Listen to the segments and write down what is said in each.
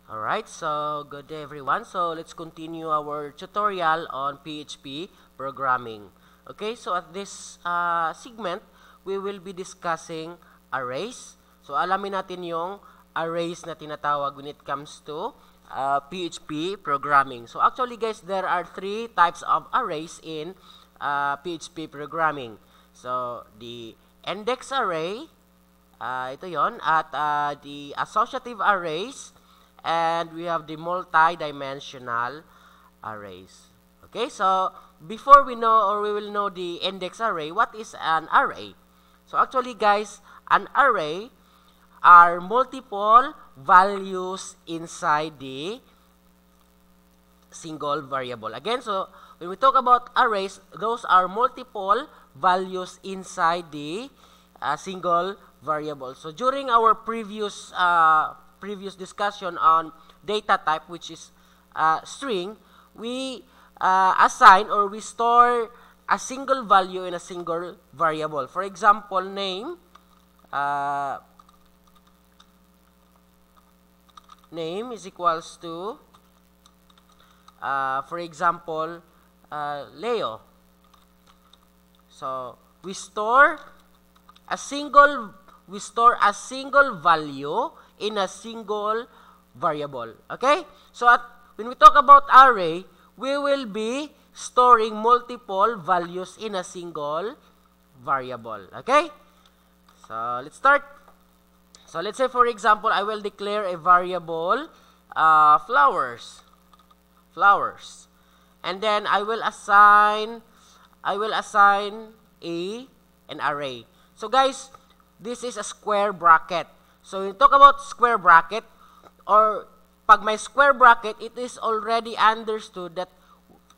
Alright, so good day everyone. So let's continue our tutorial on PHP programming. Okay, so at this segment, we will be discussing arrays. So alamin natin yung arrays na tinatawag when it comes to PHP programming. So actually guys, there are three types of arrays in PHP programming. So the index array, ito yon, at the associative arrays, and we have the multi-dimensional arrays. Okay, so before we know or we will know the index array, what is an array? So actually guys, an array are multiple values inside the single variable. Again, so when we talk about arrays, those are multiple values inside the single variable. So during our previous discussion on data type, which is string, we assign or we store a single value in a single variable. For example, name is equals to for example, Leo. So we store a single value in a single variable. Okay? So when we talk about array, we will be storing multiple values in a single variable. Okay? So let's start. So let's say for example, I will declare a variable flowers. And then I will assign an array. So guys, this is a square bracket. So when you talk about square bracket, or pag may square bracket, it is already understood that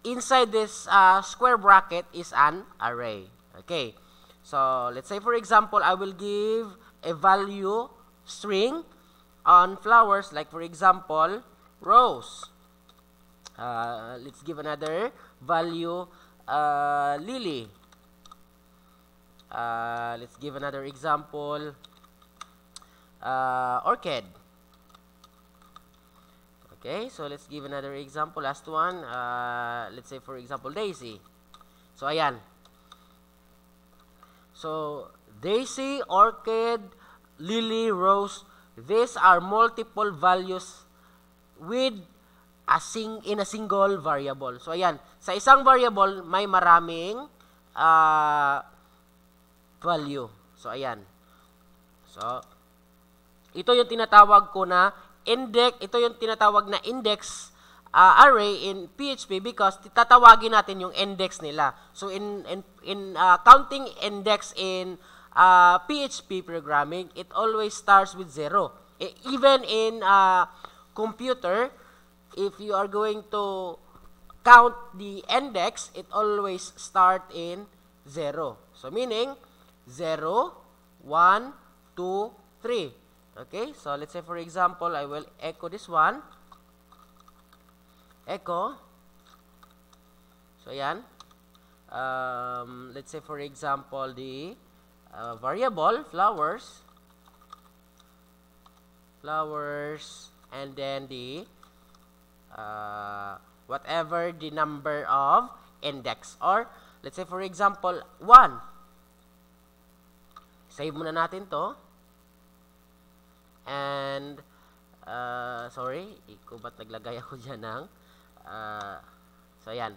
inside this square bracket is an array. Okay. So let's say for example, I will give a value string on flowers, like for example, rose. Let's give another value, lily. Let's give another example, orchid. Okay, so let's give another example, last one, let's say for example, daisy. So ayan. So daisy, orchid, lily, rose, these are multiple values with in a single variable. So ayan, sa isang variable may maraming value. So ayan. So ito yung tinatawag ko na index, ito yung tinatawag na index array in PHP because tatawagin natin yung index nila. So in counting index in PHP programming, it always starts with 0. Even in computer, if you are going to count the index, it always start in 0. So meaning 0, 1, 2, 3. Okay, so let's say for example, I will echo this one. Echo. So yan. Let's say for example, the variable flowers, and then the whatever the number of index, or let's say for example 1. Save muna natin to. And sorry, ba't naglagay ako dyan ng so ayan.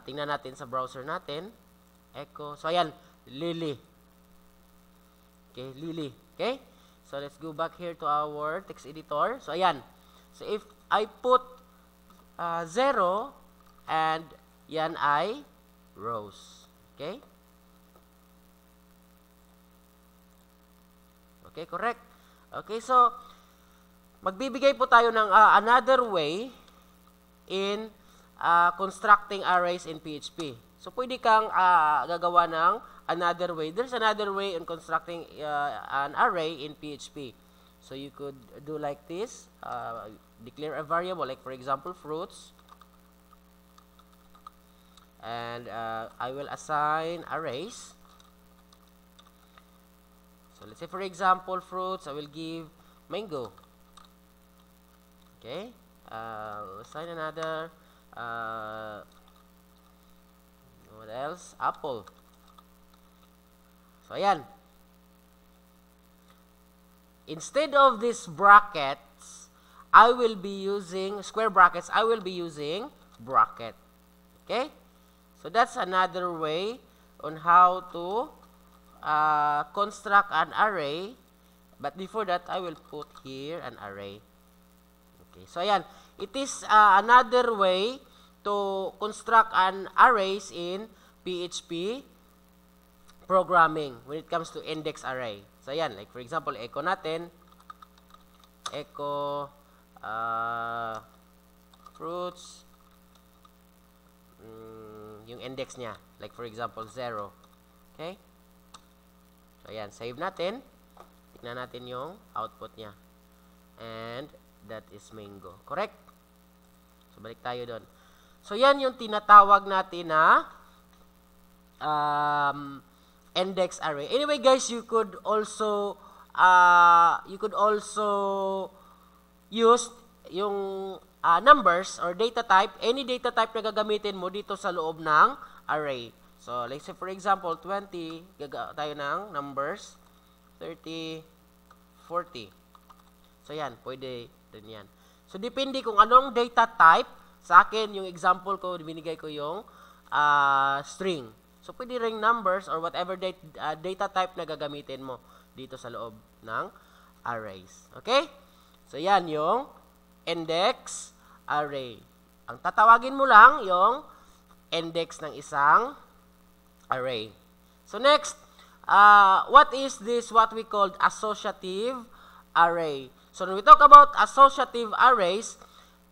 Tingnan natin sa browser natin. Echo. So ayan, lily. Okay, lily. Okay? So let's go back here to our text editor. So ayan. So if I put 0 and yan ay rose. Okay? Okay, correct. Okay, so magbibigay po tayo ng another way in constructing arrays in PHP. So pwede kang gagawa ng another way. There's another way in constructing an array in PHP. So you could do like this. Declare a variable, like for example, fruits. And I will assign arrays. So let's say for example, fruits, I will give mango. Okay? Assign another. What else? Apple. So, ayan. Instead of these brackets, I will be using square brackets. I will be using bracket. Okay? So, that's another way on how to construct an array. But before that, I will put here an array. Okay. So, ayan. It is another way to construct an arrays in PHP programming when it comes to index array. So, ayan. Like, for example, echo natin. Echo fruits. Yung index niya. Like, for example, 0. Okay? So, ayan. Save natin. Tignan natin yung output niya. And that is mango. Correct? So, balik tayo doon. So, yan yung tinatawag natin na index array. Anyway, guys, you could also use yung numbers or data type, any data type na gagamitin mo dito sa loob ng array. So, let's say for example, 20, gagawa tayo ng numbers, 30, 40. So, yan, pwede din yan. So, depende kung anong data type. Sa akin, yung example ko, binigay ko yung string. So, pwede ring numbers or whatever data type na gagamitin mo dito sa loob ng arrays. Okay? So, yan yung index array. Ang tatawagin mo lang yung index ng isang array. So, next, what is this what we called associative array? So, when we talk about associative arrays,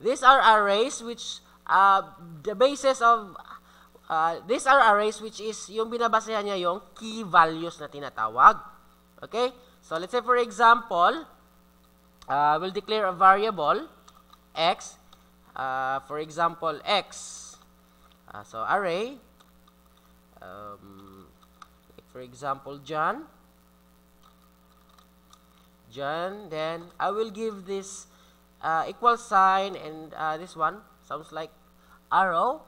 these are arrays which the basis of these are arrays which is yung binabasehan niya yung key values na tinatawag. Okay? So, let's say for example, we'll declare a variable x. For example, x. So, array. For example, John. Then I will give this equal sign and this one sounds like arrow,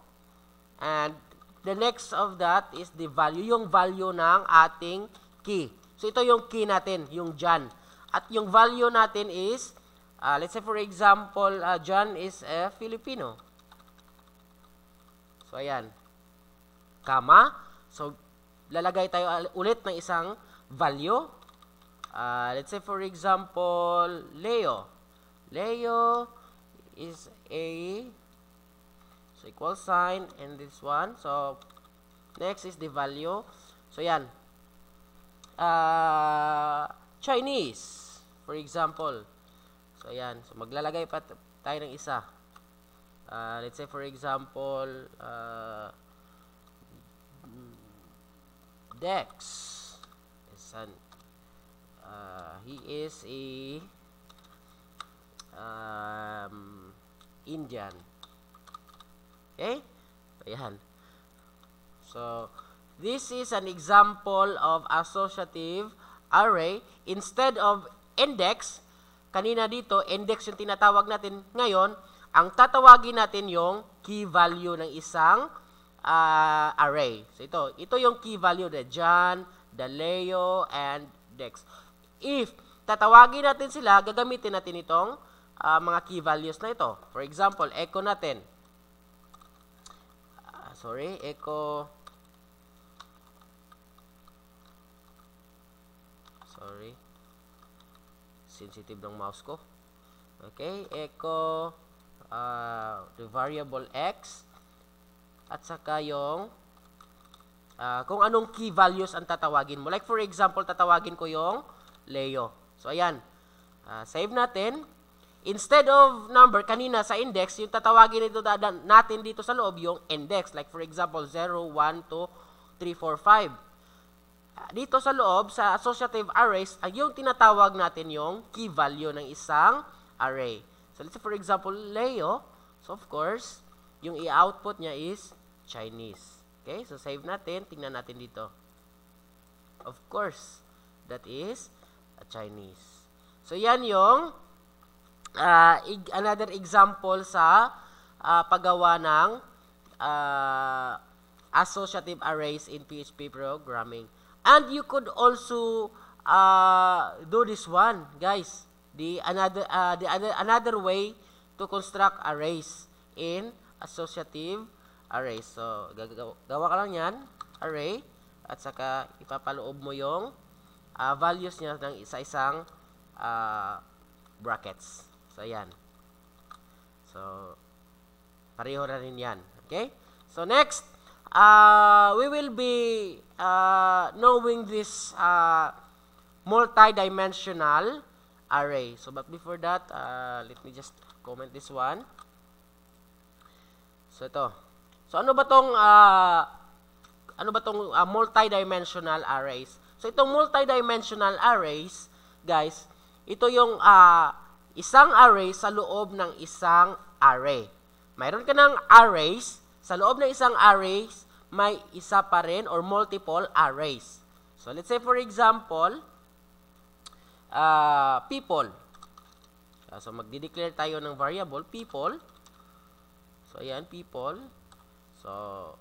and the next of that is the value, yung value ng ating key. So ito yung key natin, yung John, at yung value natin is let's say for example, John is a Filipino. So ayan, comma, so lalagay tayo ulit ng isang value. Let's say for example, Leo is a, so equal sign and this one. So next is the value. So yan, Chinese for example. So yan, so maglalagay pa tayo ng isa. Let's say for example, Dex is an he is a Indian. Okay? So, yan. So, this is an example of associative array. Instead of index, kanina dito, index yung tinatawag natin. Ngayon, ang tatawagin natin yung key value ng isang array. So, ito yung key value na John, the Leo, and Dex. If tatawagin natin sila, gagamitin natin itong mga key values na ito. For example, echo natin. Echo. Sensitive ng mouse ko. Okay, echo the variable x at saka yung kung anong key values ang tatawagin mo. Like for example, tatawagin ko yung Leo. So, ayan. Save natin. Instead of number, kanina sa index, yung tatawagin nito natin dito sa loob, yung index. Like for example, 0, 1, 2, 3, 4, 5. Dito sa loob, sa associative arrays, yung tinatawag natin yung key value ng isang array. So, let's say for example, Leo. So, of course, yung i-output niya is Chinese. Okay? So, save natin. Tingnan natin dito. Of course, that is Chinese. So, yan yung another example sa paggawa ng associative arrays in PHP programming. And you could also do this one, guys. Another way to construct arrays in associative arrays. So, gawa ka lang yan, array, at saka ipapaloob mo yung values niya ng isa-isang brackets. So, ayan. So, pareho na rin yan. Okay? So, next, we will be knowing this multi-dimensional array. So, but before that, let me just comment this one. So, ito. So, ano ba tong multi-dimensional arrays? So, itong multi-dimensional arrays, guys, ito yung isang array sa loob ng isang array. Mayroon ka ng arrays, sa loob ng isang arrays, may isa pa rin or multiple arrays. So, let's say for example, people. So, magdi-declare tayo ng variable, people. So, ayan, people. So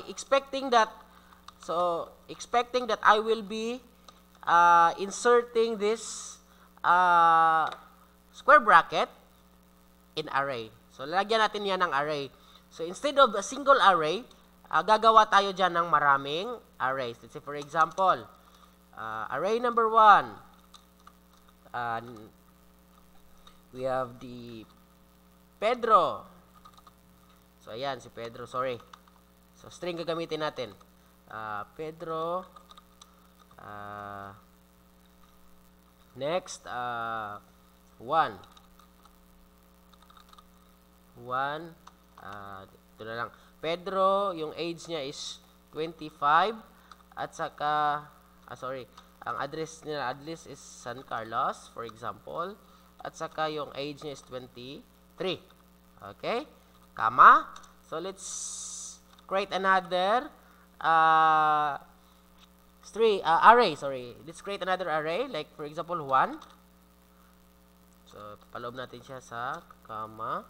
expecting that I will be inserting this square bracket in array. So, lalagyan natin yan ng array. So, instead of a single array, gagawa tayo dyan ng maraming arrays. Let's say, for example, array number 1. We have the Pedro. So, ayan, si Pedro, sorry. So, string gagamitin natin. Pedro. Next, 1. 1. Ito na lang. Pedro, yung age niya is 25. At saka, ang address is San Carlos, for example. At saka, yung age niya is 23. Okay? Comma. So, let's create another array. Let's create another array. Like, for example, 1. So, paloob natin siya sa comma,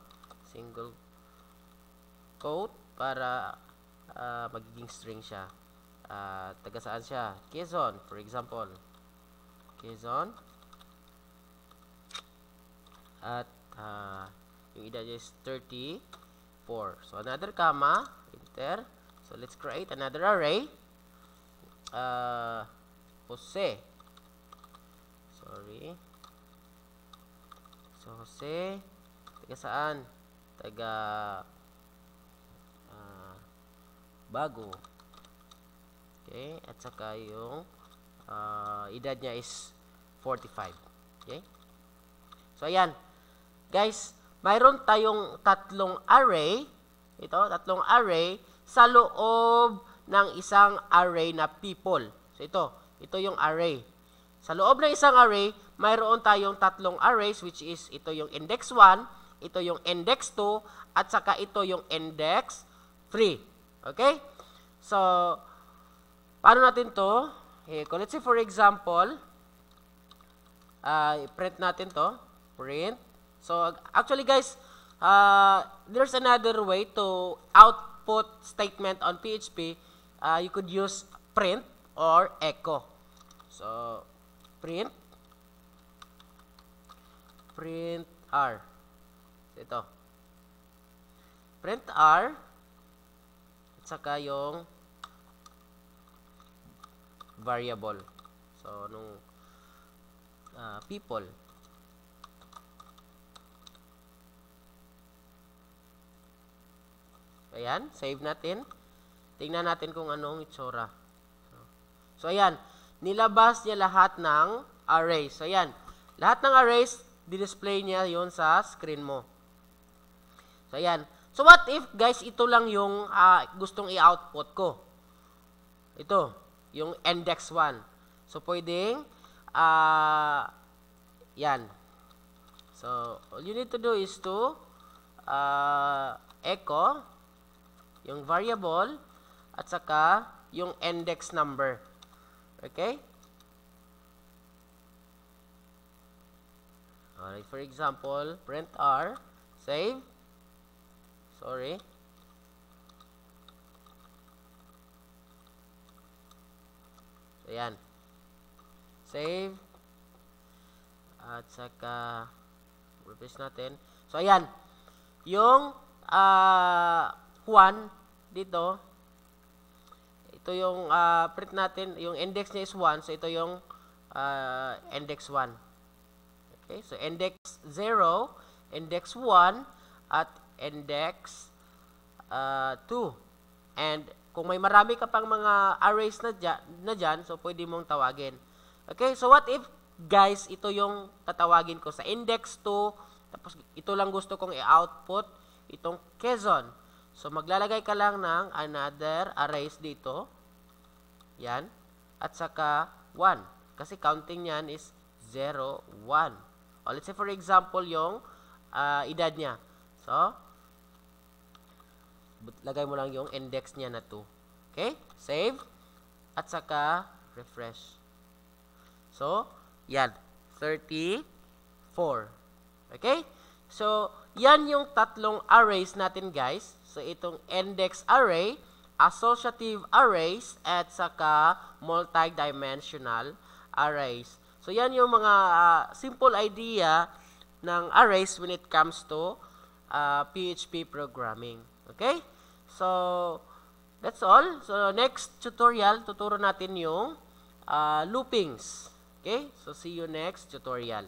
single quote, para magiging string siya. Taga saan siya? Quezon, for example. Quezon. At yung edad is 34. So, another comma, enter. So, let's create another array. Jose. Sorry. So, Jose, taga saan? Taga Bago. Okay, at saka yung edad niya is 45. Okay? So, ayan. Guys, mayroon tayong tatlong array. Tatlong array sa loob ng isang array na people. So, ito yung array. Sa loob ng isang array, mayroon tayong tatlong arrays, which is ito yung index 1, ito yung index 2, at saka ito yung index 3. Okay? So, paano natin to? Let's say for example, print natin to. Print. So, actually guys, there's another way to output statement on PHP. You could use print or echo. So, print R. So, ito. Print R. At saka yung variable. So, nung people. Ayan, save natin. Tingnan natin kung anong itsura. So, ayan. Nilabas niya lahat ng arrays. So, ayan. Lahat ng arrays, di-display niya yon sa screen mo. So, ayan. So, what if, guys, ito lang yung gustong i-output ko? Ito, yung index 1. So, pwedeng, yan. So, all you need to do is to echo yung variable at saka yung index number. Okay? Alright, for example, print R, save. Sorry. So, yan. Save. At saka, refresh natin. So, ayan. Yung Juan dito, ito yung print natin. Yung index niya is 1. So, ito yung index 1. Okay, so index 0, index 1, at index 2. And kung may marami ka pang mga arrays na dyan, so pwede mong tawagin. Okay, so what if, guys, ito yung tatawagin ko sa index 2, tapos ito lang gusto kong i-output, itong Quezon. So maglalagay ka lang ng another arrays dito. Yan. At saka 1. Kasi counting niyan is 0, 1. O, let's say for example yung edad niya. So, lagay mo lang yung index niya na 2. Okay? Save. At saka refresh. So, yan. 34. Okay? So, yan yung tatlong arrays natin, guys. So, itong index array, associative arrays, at saka multi-dimensional arrays. So, yan yung mga simple idea ng arrays when it comes to PHP programming. Okay? So, that's all. So, next tutorial, tuturo natin yung loopings. Okay? So, see you next tutorial.